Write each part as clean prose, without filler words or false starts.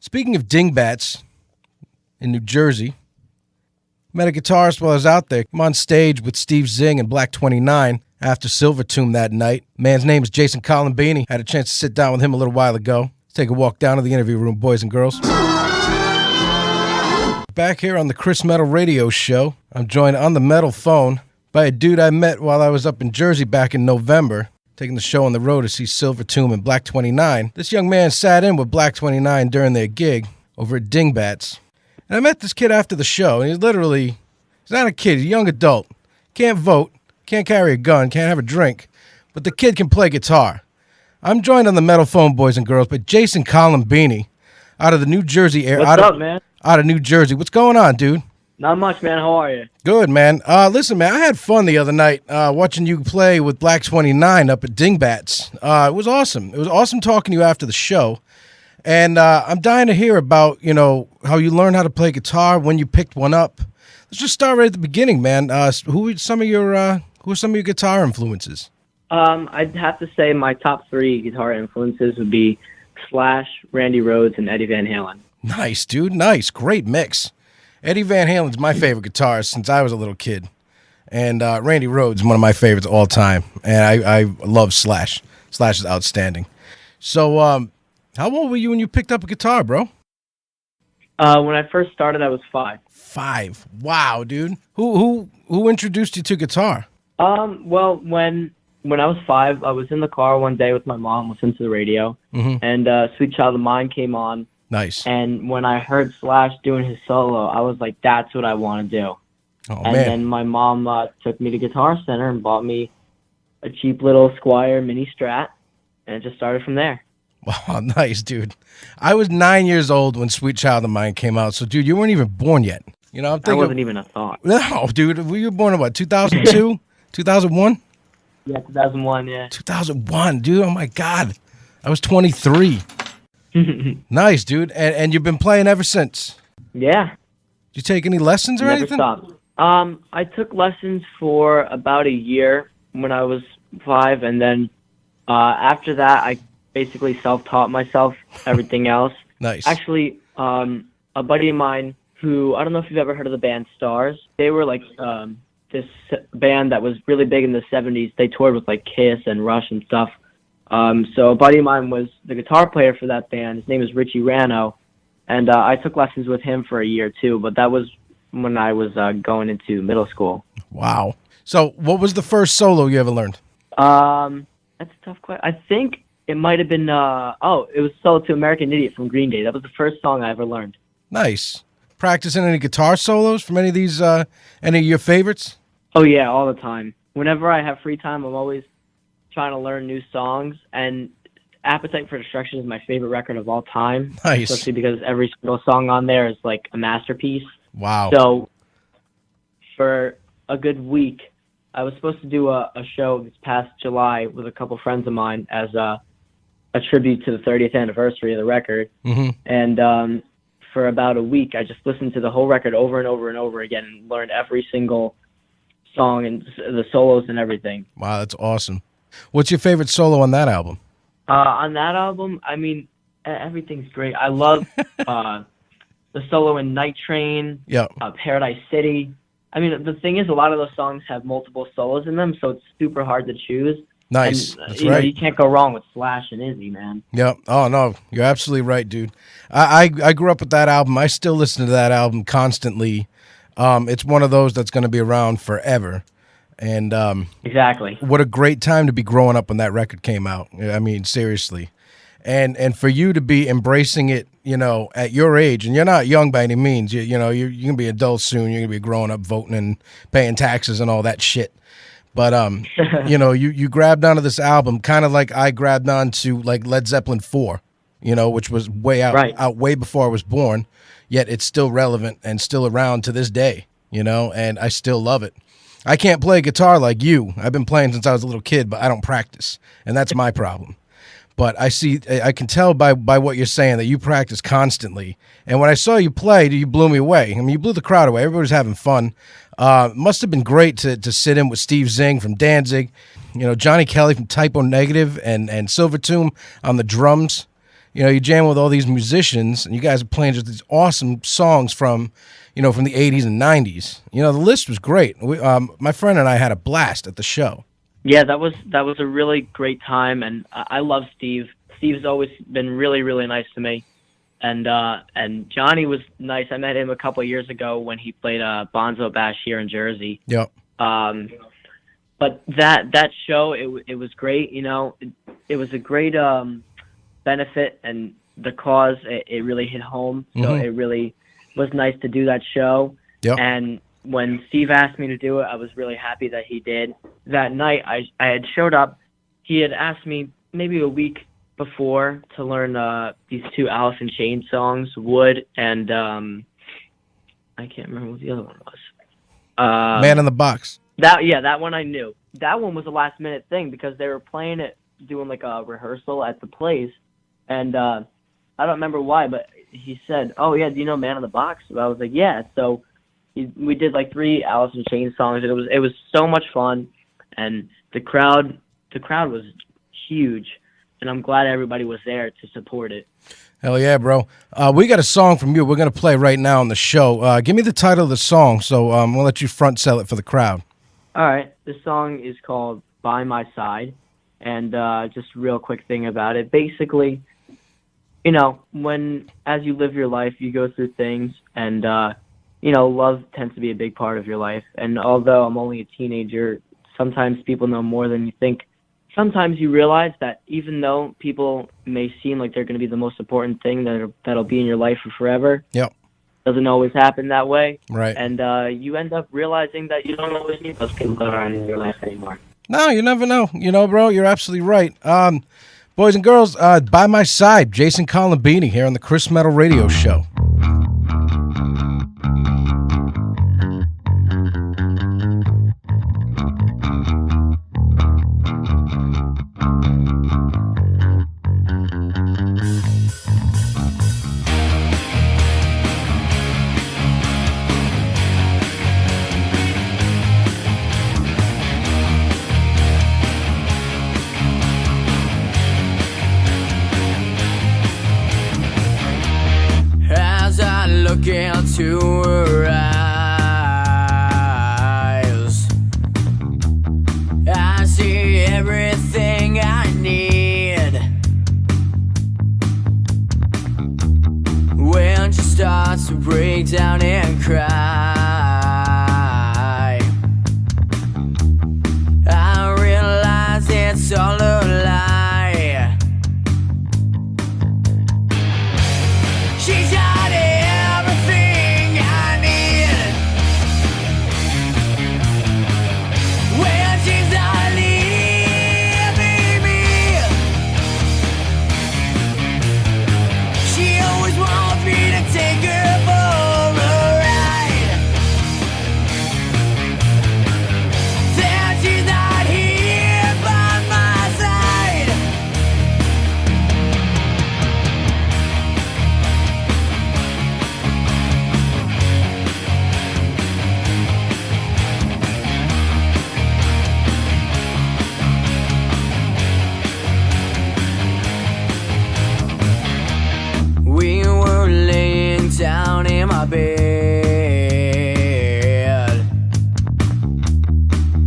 Speaking of dingbats in New Jersey, met a guitarist while I was out there. I'm on stage with Steve Zing and Black 29 after Silver Tomb that night. Man's name is Jason Colombini. Had a chance to sit down with him a little while ago. Let's take a walk down to the interview room, boys and girls. Back here on the Chris Metal Radio Show, I'm joined on the metal phone by a dude I met while I was up in Jersey back in November, taking the show on the road to see Silver Tomb and Black 29. This young man sat in with Black 29 during their gig over at Dingbats. And I met this kid after the show, and he's not a kid, he's a young adult. Can't vote, can't carry a gun, can't have a drink, but the kid can play guitar. I'm joined on the metal phone, boys and girls, by Jason Colombini out of the New Jersey area. What's up, man? Out of New Jersey. What's going on, dude? Not much, man. How are you? Good, man. Listen, man, I had fun the other night watching you play with Black 29 up at Dingbats. It was awesome. It was awesome talking to you after the show. And I'm dying to hear about, how you learned how to play guitar, when you picked one up. Let's just start right at the beginning, man. Who are some of your guitar influences? I'd have to say my top three guitar influences would be Slash, Randy Rhoads, and Eddie Van Halen. Nice, dude. Nice. Great mix. Eddie Van Halen's my favorite guitarist since I was a little kid. And Randy Rhoads is one of my favorites of all time. And I love Slash. Slash is outstanding. So, how old were you when you picked up a guitar, bro? When I first started, I was 5. 5. Wow, dude. Who introduced you to guitar? Well, when I was 5, I was in the car one day with my mom, listening to the radio, and Sweet Child of Mine came on. Nice. And when I heard Slash doing his solo, I was like, that's what I want to do. Oh, and then my mom took me to Guitar Center and bought me a cheap little Squire mini Strat, and it just started from there. Wow, nice, dude. I was 9 years old when Sweet Child of Mine came out, so, dude, you weren't even born yet. I'm thinking, I wasn't even a thought. No, dude. Were you born in what, 2002? 2001? Yeah, 2001, yeah. 2001, dude. Oh, my God. I was 23. Nice, dude. And you've been playing ever since? Yeah. Did you take any lessons or Never anything? stopped. I took lessons for about a year when I was 5, and then after that, I basically self-taught myself everything else. Nice. Actually, a buddy of mine who, I don't know if you've ever heard of the band Stars. They were like this band that was really big in the 70s. They toured with like Kiss and Rush and stuff. So a buddy of mine was the guitar player for that band. His name is Richie Rano, and I took lessons with him for a year too, but that was when I was going into middle school. Wow. So what was the first solo you ever learned? That's a tough question. I think it might have been, it was Solo to American Idiot from Green Day. That was the first song I ever learned. Nice. Practicing any guitar solos from any of these, any of your favorites? Oh yeah, all the time. Whenever I have free time, I'm always trying to learn new songs, and Appetite for Destruction is my favorite record of all time. Nice. Especially because every single song on there is like a masterpiece. Wow. So for a good week, I was supposed to do a show this past July with a couple friends of mine as a tribute to the 30th anniversary of the record. And for about a week, I just listened to the whole record over and over and over again and learned every single song and the solos and everything. Wow, that's awesome. What's your favorite solo on that album? On that album, I mean, everything's great. I love the solo in Night Train, Paradise City. I mean, the thing is, a lot of those songs have multiple solos in them, so it's super hard to choose. Nice. And, That's you right. know, you can't go wrong with Slash and Izzy, man. Yep. Oh, no. You're absolutely right, dude. I grew up with that album. I still listen to that album constantly. It's one of those that's going to be around forever. And exactly. What a great time to be growing up when that record came out. I mean, seriously. And for you to be embracing it, at your age, and you're not young by any means. You're going to be adult soon. You're going to be growing up, voting and paying taxes and all that shit. But, you grabbed onto this album kind of like I grabbed onto like Led Zeppelin 4, which was way out way before I was born, yet it's still relevant and still around to this day, and I still love it. I can't play guitar like you. I've been playing since I was a little kid, but I don't practice, and that's my problem. But I can tell by what you're saying that you practice constantly. And when I saw you play, you blew me away. I mean, you blew the crowd away. Everybody was having fun. Must have been great to sit in with Steve Zing from Danzig, Johnny Kelly from Typo Negative, and Silver Tomb on the drums. You know, you jam with all these musicians, and you guys are playing just these awesome songs from, from the 80s and 90s. You know, the list was great. My friend and I had a blast at the show. Yeah, that was a really great time, and I love Steve. Steve's always been really, really nice to me, and Johnny was nice. I met him a couple of years ago when he played Bonzo Bash here in Jersey. Yep. But that show, it was great. You know, it was a great benefit, and the cause it really hit home. So it really was nice to do that show. Yep. And when Steve asked me to do it, I was really happy that he did. That night, I had showed up. He had asked me maybe a week before to learn these two Alice in Chains songs, Wood and I can't remember what the other one was. Man in the Box. That one I knew. That one was a last minute thing because they were playing it, doing like a rehearsal at the place, and I don't remember why, but he said, "Oh yeah, do you know Man in the Box?" So I was like, "Yeah." So we did like 3 Alice in Chains songs. It was so much fun, and the crowd was huge, and I'm glad everybody was there to support it. Hell yeah, bro. We got a song from you we're going to play right now on the show. Give me the title of the song, so we'll let you front sell it for the crowd. All right. This song is called By My Side, and just a real quick thing about it. Basically, as you live your life, you go through things, and, love tends to be a big part of your life. And although I'm only a teenager, sometimes people know more than you think. Sometimes you realize that even though people may seem like they're going to be the most important thing that'll be in your life for forever, yep, doesn't always happen that way. Right. And you end up realizing that you don't always need those people that aren't in your life anymore. No, you never know. Bro, you're absolutely right. Boys and girls, By My Side, Jason Colombini here on the Chris Metal Radio Show. Look into her eyes, I see everything I need. When she starts to break down and cry, I realize it's all a lie. She's got everything I need. When she's not leaving me, she always wants me to take her for a ride. Then she's not here by my side. We were laying down in my bed,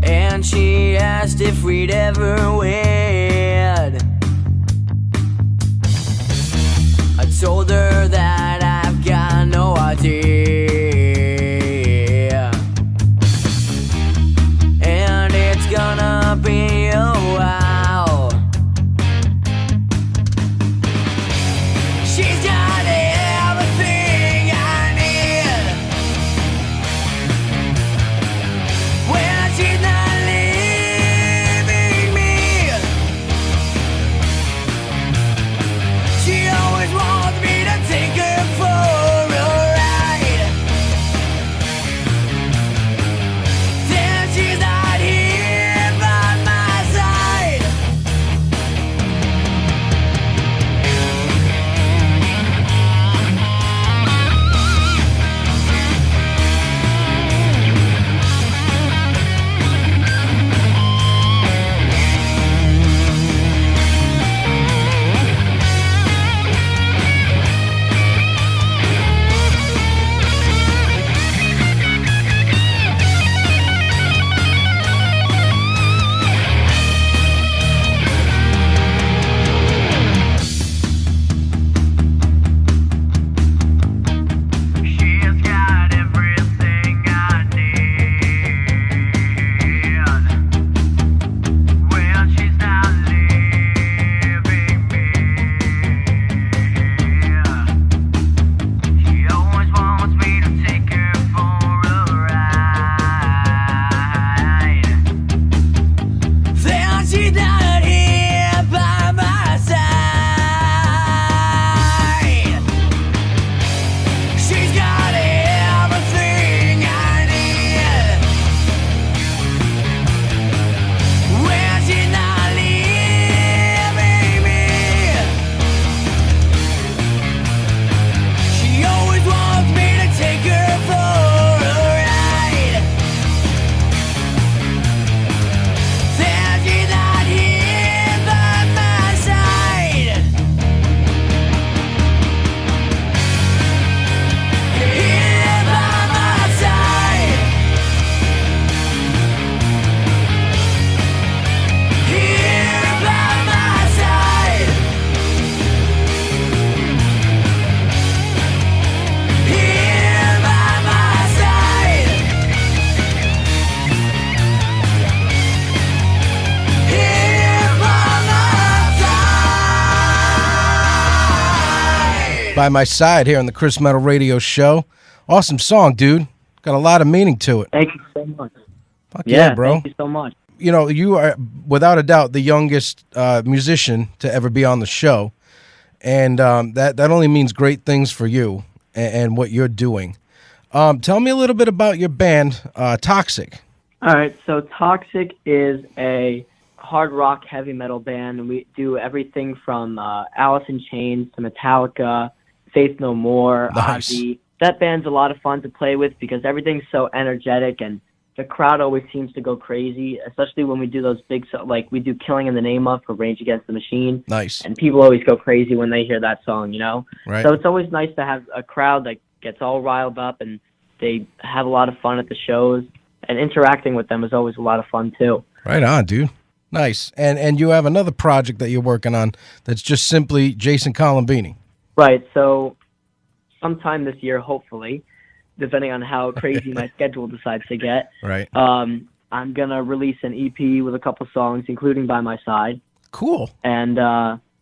and she asked if we'd ever wed. I told her that I've got no idea, and it's gonna be a while. She's got everything I need. When she's not leaving me, she always wants me to By My Side here on the Chris Metal Radio Show. Awesome song, dude. Got a lot of meaning to it. Thank you so much. Fuck yeah, bro. Thank you so much. You know, you are without a doubt the youngest musician to ever be on the show, and that only means great things for you and what you're doing. Tell me a little bit about your band, Toxic. All right, so Toxic is a hard rock heavy metal band, and we do everything from Alice in Chains to Metallica, Faith No More, Nice. Ozzy. That band's a lot of fun to play with because everything's so energetic, and the crowd always seems to go crazy, especially when we do those big, like we do Killing in the Name Of for Rage Against the Machine. Nice. And people always go crazy when they hear that song, you know? Right. So it's always nice to have a crowd that gets all riled up and they have a lot of fun at the shows, and interacting with them is always a lot of fun too. Right on, dude. Nice. And you have another project that you're working on that's just simply Jason Colombini. Right, so sometime this year, hopefully, depending on how crazy my schedule decides to get, Right. I'm going to release an EP with a couple songs, including By My Side. Cool. And,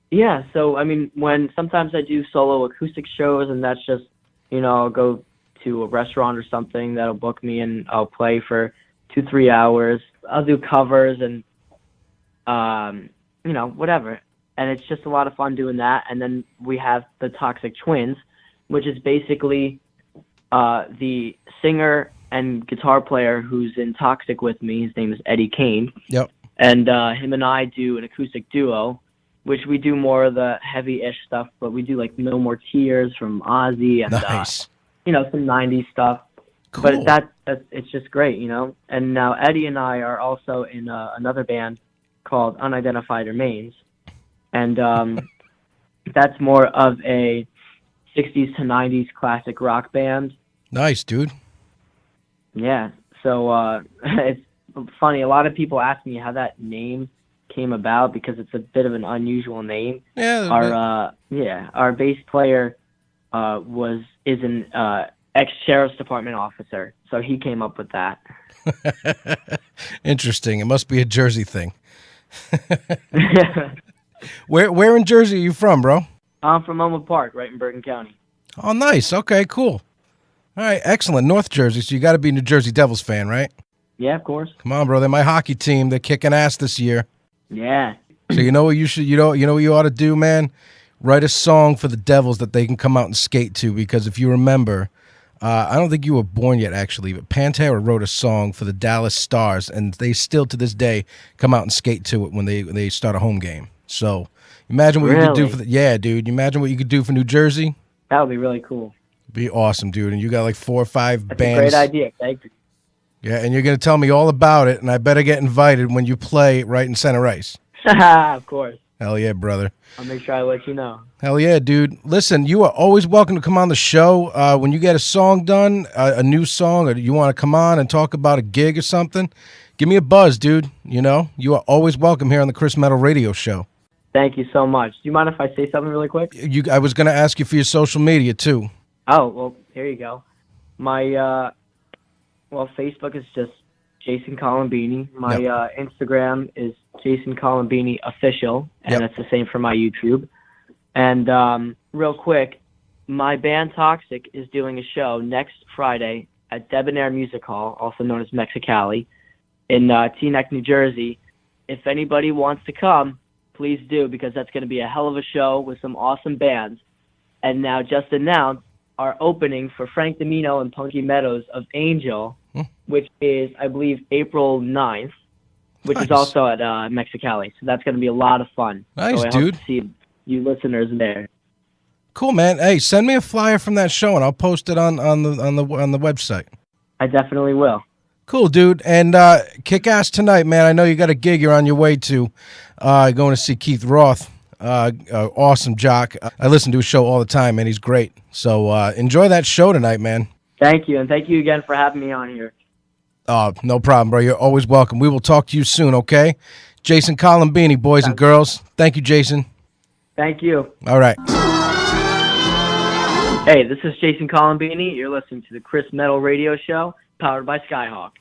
yeah, so, I mean, when sometimes I do solo acoustic shows, and that's just, you know, I'll go to a restaurant or something that'll book me, and I'll play for 2-3 hours. I'll do covers and, you know, whatever. And it's just a lot of fun doing that. And then we have the Toxic Twins, which is basically the singer and guitar player who's in Toxic with me. His name is Eddie Kane. Yep. And him and I do an acoustic duo, which we do more of the heavy-ish stuff, but we do like No More Tears from Ozzy and, Nice. you know, some 90s stuff. Cool. But that's it's just great, you know. And now Eddie and I are also in another band called Unidentified Remains. And that's more of a 60s to 90s classic rock band. Nice, dude. Yeah. So it's funny. A lot of people ask me how that name came about because it's a bit of an unusual name. Yeah. Our bass player is an ex-sheriff's department officer, so he came up with that. Interesting. It must be a Jersey thing. Where in Jersey are you from, bro? I'm from Elmwood Park, right in Bergen County. Oh, nice. Okay, cool. All right, excellent. North Jersey, so you got to be a New Jersey Devils fan, right? Yeah, of course. Come on, bro. They're my hockey team. They're kicking ass this year. Yeah. So you know what you should, you know what you ought to do, man? Write a song for the Devils that they can come out and skate to, because if you remember, I don't think you were born yet, actually, but Pantera wrote a song for the Dallas Stars, and they still to this day come out and skate to it when they start a home game. So imagine what you could do for yeah, dude. You imagine what you could do for New Jersey? That would be really cool. Be awesome, dude. And you got like 4 or 5 That's bands. a great idea. Thank you. Yeah, and you're going to tell me all about it, and I better get invited when you play right in center ice. Of course. Hell yeah, brother. I'll make sure I let you know. Hell yeah, dude. Listen, you are always welcome to come on the show. When you get a song done, a new song, or you want to come on and talk about a gig or something, give me a buzz, dude. You know, you are always welcome here on the Chris Metal Radio Show. Thank you so much. Do you mind if I say something really quick? I was going to ask you for your social media, too. Oh, well, here you go. My, Facebook is just Jason Colombini. My Instagram is Jason Colombini Official, and it's the same for my YouTube. And real quick, my band Toxic is doing a show next Friday at Debonair Music Hall, also known as Mexicali, in Teaneck, New Jersey. If anybody wants to come, please do, because that's going to be a hell of a show with some awesome bands. And now just announced our opening for Frank Domino and Punky Meadows of Angel, which is, I believe, April 9th, which is also at Mexicali. So that's going to be a lot of fun. Nice, so I dude. hope to see you listeners there. Cool, man. Hey, send me a flyer from that show, and I'll post it on the website. I definitely will. Cool, dude. And kick ass tonight, man. I know you got a gig you're on your way to. Going to see Keith Roth. Awesome jock. I listen to his show all the time, man. He's great. So enjoy that show tonight, man. Thank you, and thank you again for having me on here. No problem, bro. You're always welcome. We will talk to you soon, okay? Jason Colombini, boys and girls. Thank you, Jason. Thank you. All right. Hey, this is Jason Colombini. You're listening to the Chris Metal Radio Show, powered by Skyhawk.